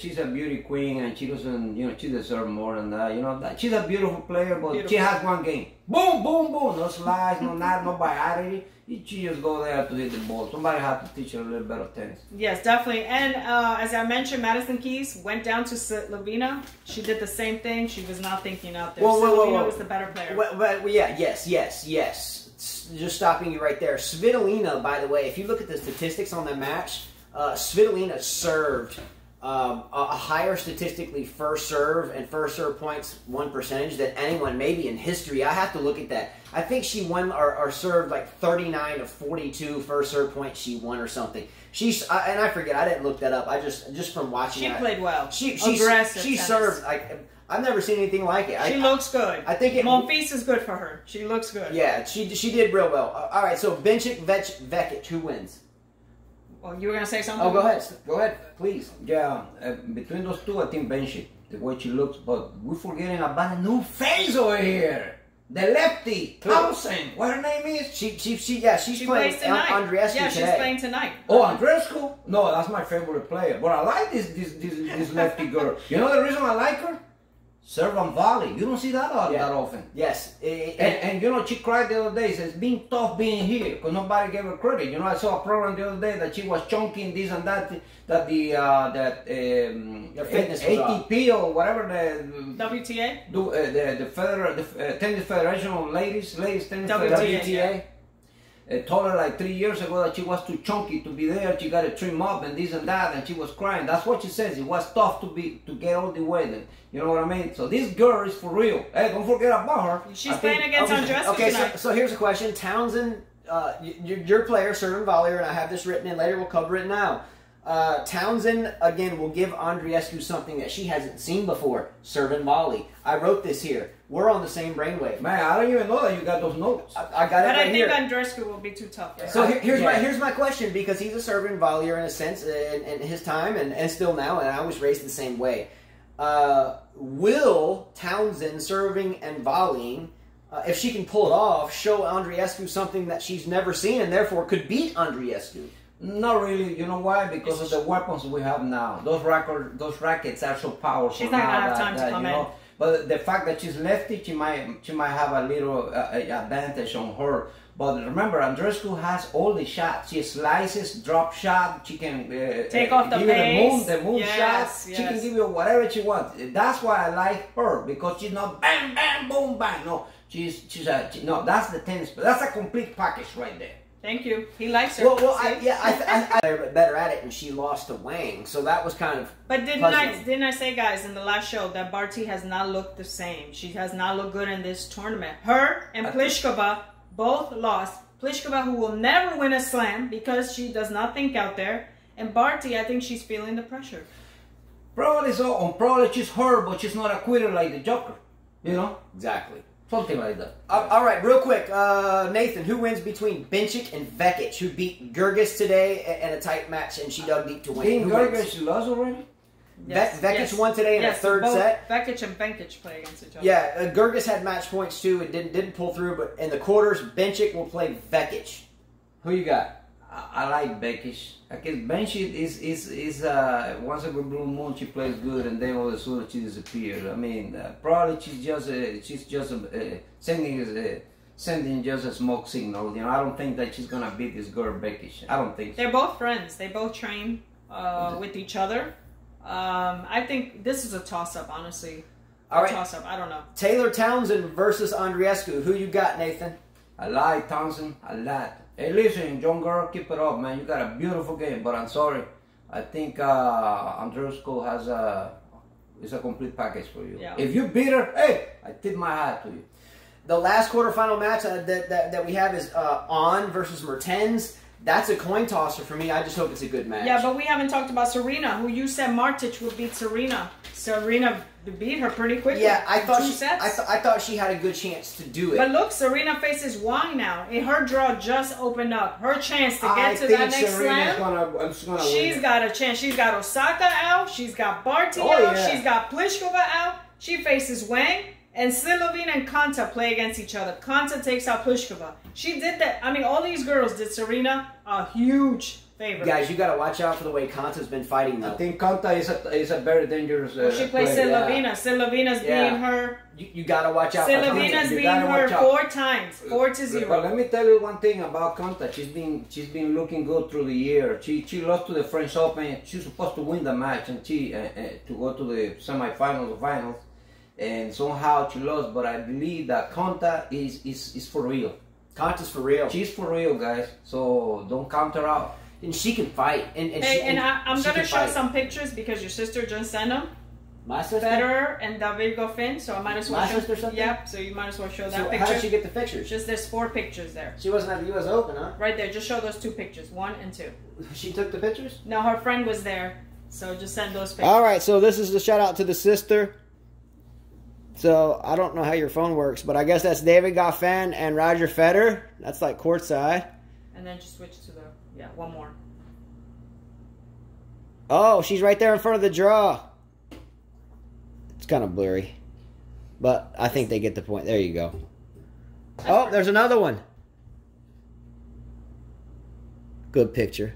she's a beauty queen, and she doesn't, you know, she deserves more than that. You know, she's a beautiful player, but she has one game. Boom, boom, boom. No slides, no biology. She just go there to hit the ball. Somebody had to teach her a little bit of tennis. Yes, definitely. And as I mentioned, Madison Keys went down to Slovenia. She did the same thing. She was not thinking out there. Slovenia was the better player. Yes. Just stopping you right there. Svitolina, by the way, if you look at the statistics on the match, Svitolina served a higher statistically first serve and first serve points won percentage than anyone maybe in history. I have to look at that. I think she won or served like 39 of 42 first serve points she won or something. And I forget, I didn't look that up. I just from watching she played well. Aggressive. She served like I've never seen anything like it. She looks good. I think Monfils is good for her. She looks good. Yeah, she did real well. All right, so Bencic, Vekic, who wins? Well, you were gonna say something? Oh, go ahead, please. Yeah, between those two, I think Bencic, the way she looks, but we're forgetting about a new face over here. The lefty, Thompson. What her name is? She's playing Andreescu Yeah, today. she's playing tonight. Oh, Andreescu? No, that's my favorite player. But I like this lefty girl. You know the reason I like her? Serve and volley. You don't see that that often. Yes. And you know, she cried the other day. Says, being tough being here, because nobody gave her credit. You know, I saw a program the other day that she was chunking this and that the fitness ATP or whatever the WTA? The Tennis Federation of Ladies Tennis WTA. Yeah. Told her like 3 years ago that she was too chunky to be there. She got to trim up and this and that, and she was crying. That's what she says. It was tough to get all the way. Then, you know what I mean? So this girl is for real. Hey, don't forget about her. She's playing against Andreescu tonight. So here's a question: Townsend, your player, serve and volleyer, and I have this written in later. We'll cover it now. Townsend, again, will give Andreescu something that she hasn't seen before. Serve and volley. I wrote this here. We're on the same brainwave. Man, I don't even know that you got those notes. I got it right here. But I think Andreescu will be too tough. Right? So here's my question, because he's a serve and volleyer in a sense in his time and still now, and I was raised the same way. Will Townsend serving and volleying, if she can pull it off, show Andreescu something that she's never seen and therefore could beat Andreescu? Not really. You know why? Because of the weapons we have now. Those rackets are so powerful. She's not gonna have time to come in. But the fact that she's lefty, she might have a little advantage on her. But remember, Andreescu has all the shots. She slices, drop shot. She can take off the pace. The moon shot. Yes. She can give you whatever she wants. That's why I like her, because she's not bang, bang, boom, bang. No, no. That's the tennis. That's a complete package right there. Thank you. He likes her. Well, I better at it, and she lost to Wang, so that was kind of. But didn't I say, guys, in the last show that Barty has not looked the same? She has not looked good in this tournament. Her and Pliskova both lost. Pliskova, who will never win a slam because she does not think out there, and Barty, I think she's feeling the pressure. Probably so. Probably she's hurt, but she's not a quitter like the Joker. You know? Exactly. Something like that. All right, real quick, Nathan, who wins between Bencic and Vekic, who beat Gergis today in a tight match, and she dug deep to win? Didn't Gergis lost already? Yes, Vekic won today in a third set. Vekic and Bencic play against each other. Yeah, Gergis had match points too. It didn't pull through, but in the quarters, Bencic will play Vekic. Who you got? I like Bekic. I guess Bencic is once a good blue moon she plays good, and then all of a sudden she disappears. I mean, probably she's just sending just a smoke signal. You know, I don't think that she's gonna beat this girl Bekic. I don't think so. They're both friends. They both train with each other. I think this is a toss-up, honestly. All right. Toss-up. I don't know. Taylor Townsend versus Andreescu. Who you got, Nathan? I like Townsend a lot. Hey, listen, young girl, keep it up, man. You got a beautiful game, but I'm sorry. I think Andreescu is a complete package for you. Yeah. If you beat her, hey, I tip my hat to you. The last quarterfinal match that we have is On versus Mertens. That's a coin tosser for me. I just hope it's a good match. Yeah, but we haven't talked about Serena, who you said Martic would beat Serena. Serena beat her pretty quickly. Yeah, I thought 2 sets. I thought she had a good chance to do it. But look, Serena faces Wang now. And her draw just opened up. Her chance to get to that next slam. She's got a chance. She's got Osaka out. She's got Barty out. Yeah. She's got Pliskova out. She faces Wang. And Slilovina and Konta play against each other. Konta takes out Pliskova. She did that. I mean, all these girls did Serena a huge favor. Guys, you got to watch out for the way Konta's been fighting, though. I think Konta is a very dangerous well, she plays Slilovina. Yeah. Slilovina's beating her. You got to watch out. Slilovina's beating her 4 times, 4-0. But let me tell you one thing about Konta. She's been looking good through the year. She lost to the French Open. She's supposed to win the match and to go to the semifinals or finals. And somehow she lost, but I believe that Konta is for real. Konta's for real. She's for real, guys. So don't count her out. And she can fight. I'm going to show some pictures because your sister just sent them. My sister? Federer and David Goffin, so I might as well My sister something? Yep, so you might as well show that so picture. How did she get the pictures? Just there's 4 pictures there. She wasn't at the U.S. Open, huh? Right there, just show those 2 pictures, 1 and 2. She took the pictures? No, her friend was there, so just send those pictures. All right, so this is the shout out to the sister. So, I don't know how your phone works, but I guess that's David Goffin and Roger Federer. That's like courtside. And then just switch to one more. Oh, she's right there in front of the draw. It's kind of blurry. But I think they get the point. There you go. Oh, there's another one. Good picture.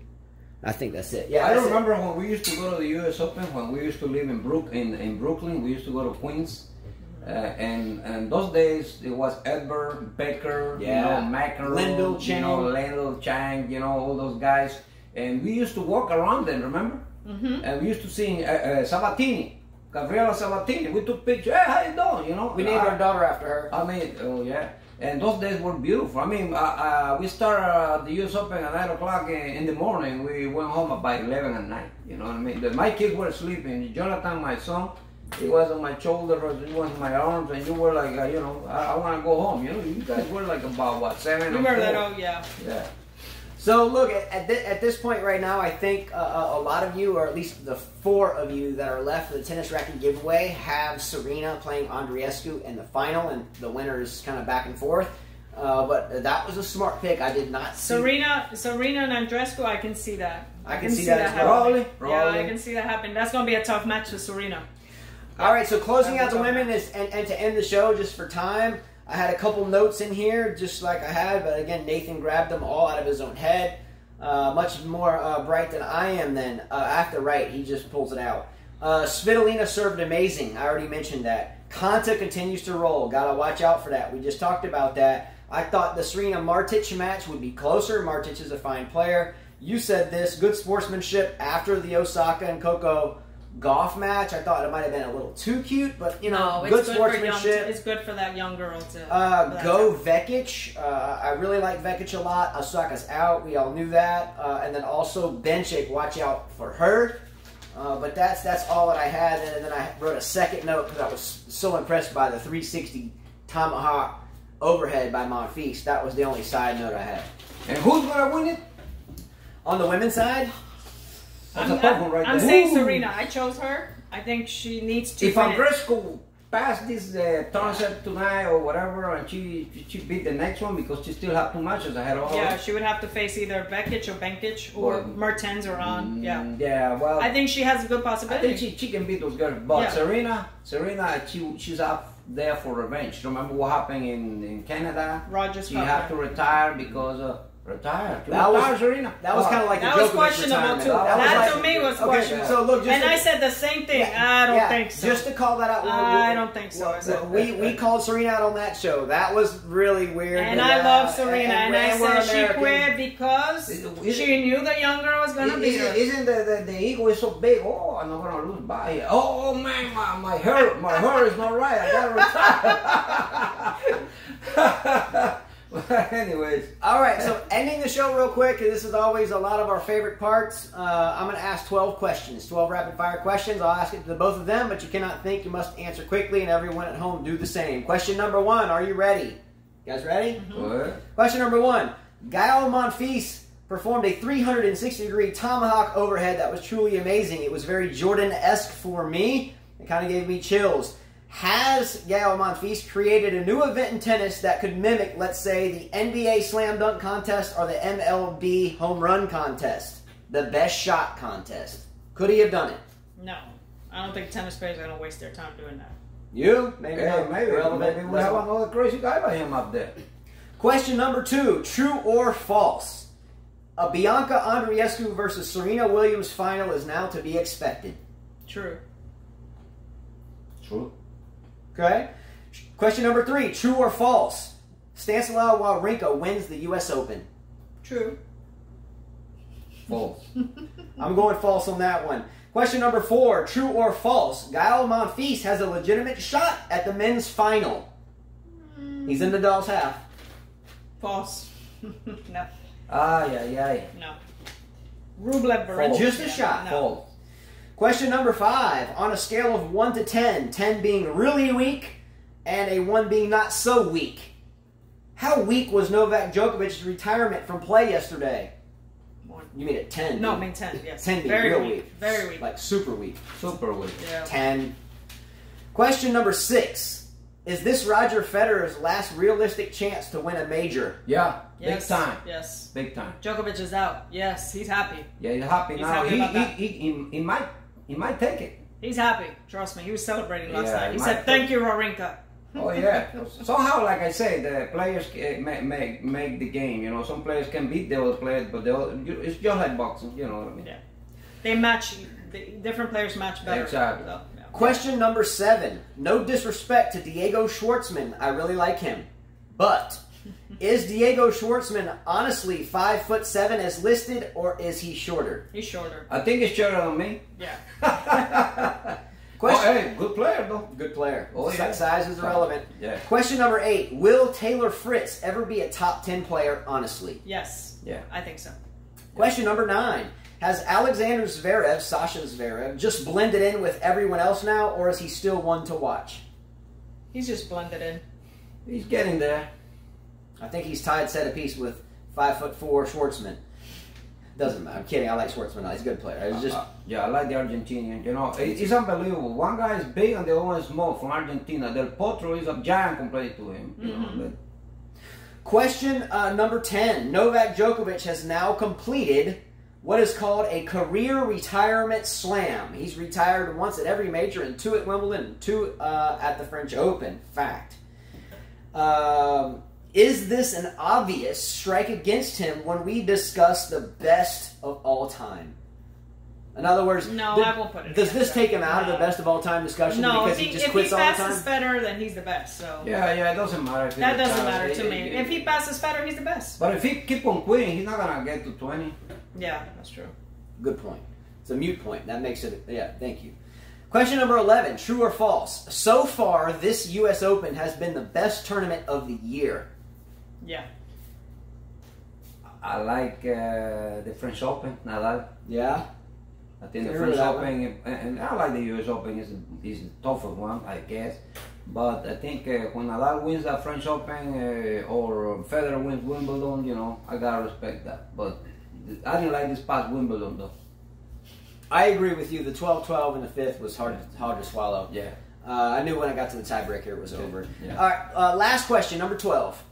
I think that's it. Yeah, I remember when we used to go to the U.S. Open, when we used to live in Brooklyn, we used to go to Queens. And those days it was Edberg, Becker, McEnroe, Lendl Chang, Lendl Chang, all those guys, and we used to walk around them. Remember? Mm-hmm. And we used to sing Sabatini, Gabriela Sabatini. We took pictures. Hey, how you doing? We named our daughter after her. I mean, oh yeah. And those days were beautiful. I mean, we started the U.S. Open at 9 o'clock in the morning. We went home about 11 at night. You know what I mean? My kids were sleeping. Jonathan, my son. He was on my shoulder, he was in my arms, and you were like, I want to go home. You guys were like about, 7 or 4? We were little, yeah. Yeah. So look, at this point right now, I think a lot of you, or at least the 4 of you that are left for the tennis racket giveaway, have Serena playing Andreescu in the final, and the winner is kind of back and forth. But that was a smart pick. I did not see Serena and Andreescu, I can see that. I can see that as well. happening. Probably. Yeah, I can see that happening. That's going to be a tough match for Serena. All right, so closing out the women is, and to end the show just for time, I had a couple notes in here, just like I had, but again, Nathan grabbed them all out of his own head. Much more bright than I am then. After right, he just pulls it out. Svitolina served amazing. I already mentioned that. Konta continues to roll. Got to watch out for that. We just talked about that. I thought the Serena-Martic match would be closer. Martic is a fine player. You said this. Good sportsmanship after the Osaka and Coco golf match. I thought it might have been a little too cute, but, you know, No, good it's sportsmanship. It's good for that young girl to... Go Vekic. I really like Vekic a lot. Osaka's out. We all knew that. And then also Bencic. Watch out for her. But that's all that I had. And then I wrote a second note because I was so impressed by the 360 tomahawk overhead by Monfils. That was the only side note I had. And who's gonna win it? On the women's side, That's a tough one right I'm there. saying Ooh. Serena. I chose her. I think she needs to If win it. Andreescu pass this tournament tonight or whatever, and she beat the next one because she still have 2 matches ahead of her. Yeah, she would have to face either Bekic or Benkic or Well, Mertens or on. Yeah. Yeah, well, I think she has a good I possibility. think she can beat those girls. But Yeah. Serena, she's up there for revenge. Remember what happened in Canada? Rogers She Cup, had yeah. to retire because retire. That was- Retire, Serena. that was kind of like That the was Djokovic questionable retirement. too. That was That like- to me was Okay, questionable. so look, just and to- I said the same thing. Yeah, I don't yeah, think so. Just to call that out. I don't think so. We called Serena out on that show. That was really weird. And but, I love Serena, and I we're said she American. quit because Is she knew the young girl was gonna beat her. Isn't the ego is so big? Oh, I'm not gonna lose by it. Oh man, my hair is not right. I gotta retire. Anyways, All right, so ending the show real quick, and this is always a lot of our favorite parts. I'm going to ask 12 questions, 12 rapid-fire questions. I'll ask it to the both of them, but you cannot think. You must answer quickly, and everyone at home do the same. Question number 1, are you ready? You guys ready? what? Question number 1, Gael Monfils performed a 360-degree tomahawk overhead that was truly amazing. It was very Jordan-esque for me. It kind of gave me chills. Has Gael Monfils created a new event in tennis that could mimic, let's say, the NBA Slam Dunk Contest or the MLB Home Run Contest? The best shot contest. Could he have done it? No, I don't think tennis players are gonna waste their time doing that. You? Maybe Yeah, not. maybe Relevant. we have another crazy guy by him up there. Question number 2, true or false? A Bianca Andreescu versus Serena Williams final is now to be expected. True. True. Okay. Question number 3, true or false? Stanislaw Wawrinka wins the U.S. Open. True. False. I'm going false on that one. Question number 4, true or false? Gael Monfils has a legitimate shot at the men's final. He's in Nadal's half. False. No. Ay. No. Rublev Berrettini. Just a shot. No. False. Question number 5, on a scale of 1 to 10, 10 being really weak and a 1 being not so weak, how weak was Novak Djokovic's retirement from play yesterday? One. You mean at 10? No, I dude. mean 10, yes. 10 being Very real weak. weak. Very weak. Like super weak. Super weak. Yeah. 10. Question number 6. Is this Roger Federer's last realistic chance to win a major? Yeah. Yes. Big time. Yes. Big time. Djokovic is out. Yes, he's happy. Yeah, he's happy He's now. happy about that. He might take it. He's happy. Trust me. He was celebrating last Yeah, night. He my said, "Thank you, Wawrinka." Oh yeah. Somehow, like I say, the players make the game. You know, some players can beat the other players, but it's just like boxing. You know what I mean? Yeah. They match. The different players match better. Exactly. So, yeah. Question number 7. No disrespect to Diego Schwartzman. I really like him. But is Diego Schwartzman honestly 5'7" as listed, or is he shorter? He's shorter. I think it's shorter than me. Yeah. Question. Oh, hey, good player though. Good player. Oh, yeah. Size is irrelevant. Yeah. Question number 8. Will Taylor Fritz ever be a top 10 player, honestly? Yes. Yeah. I think so. Question number 9. Has Alexander Zverev, Sasha Zverev, just blended in with everyone else now, or is he still one to watch? He's just blended in. He's getting there. I think he's tied set apiece with 5'4" Schwartzman. Doesn't matter. I'm kidding. I like Schwartzman. He's a good player. It's just yeah, I like the Argentinian. You know, it's unbelievable. One guy is big and the other one is small from Argentina. Del Potro is a giant compared to him. You know, Question number 10. Novak Djokovic has now completed what is called a career retirement slam. He's retired once at every major and 2 at Wimbledon, 2 at the French Open. Fact. Is this an obvious strike against him when we discuss the best of all time? In other words, no, I won't put it. Does this take him out of the best of all time discussion because he just quits all the time? If he passes better, then he's the best. So yeah, it doesn't matter. That doesn't matter to me. If he passes better, he's the best. But if he keep on quitting, he's not gonna get to 20. Yeah, that's true. Good point. It's a mute point. That makes it. Yeah, thank you. Question number 11. True or false? So far, this U.S. Open has been the best tournament of the year. Yeah. I like the French Open, Nadal. Yeah? I think the French Open, and I like the U.S. Open, is the toughest one, I guess. But I think when Nadal wins the French Open or Federer wins Wimbledon, you know, I gotta respect that. But I didn't like this past Wimbledon, though. I agree with you. The 12-12 and the 5th was hard to swallow. Yeah. I knew when I got to the tiebreaker it was over. Yeah. All right, last question, number 12.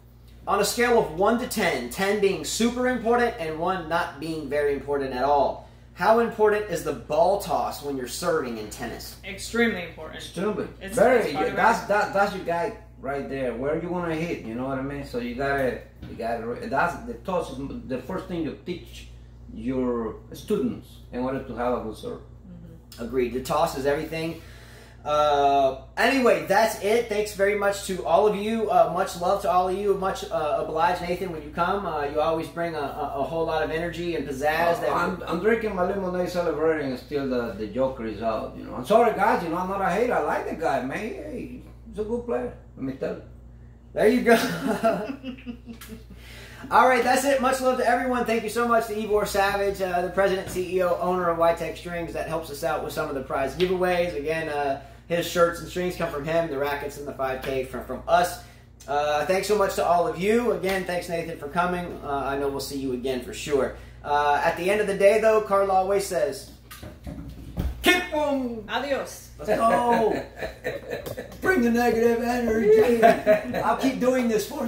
On a scale of 1 to 10, 10 being super important and 1 not being very important at all, how important is the ball toss when you're serving in tennis? Extremely important. Extremely. It's That's your guy right there. Where you want to hit, you know what I mean? So you gotta. That's the toss is the first thing you teach your students in order to have a good serve. Agreed. The toss is everything. Anyway, that's it. Thanks very much to all of you. Much love to all of you. Much obliged, Nathan, when you come. You always bring a whole lot of energy and pizzazz. I'm drinking my lemonade, celebrating, and still the Joker is out. You know, I'm sorry, guys. You know, I'm not a hater. I like the guy, man. Hey, he's a good player. Let me tell you. There you go. All right, that's it. Much love to everyone. Thank you so much to Ivor Savage, the president, CEO, owner of White Strings, that helps us out with some of the prize giveaways. Again, his shirts and strings come from him. The rackets and the 5K from us. Thanks so much to all of you. Again, thanks, Nathan, for coming. I know we'll see you again for sure. At the end of the day, though, Carl always says, keep them. Adios. Let's go. Bring the negative energy. I'll keep doing this for you.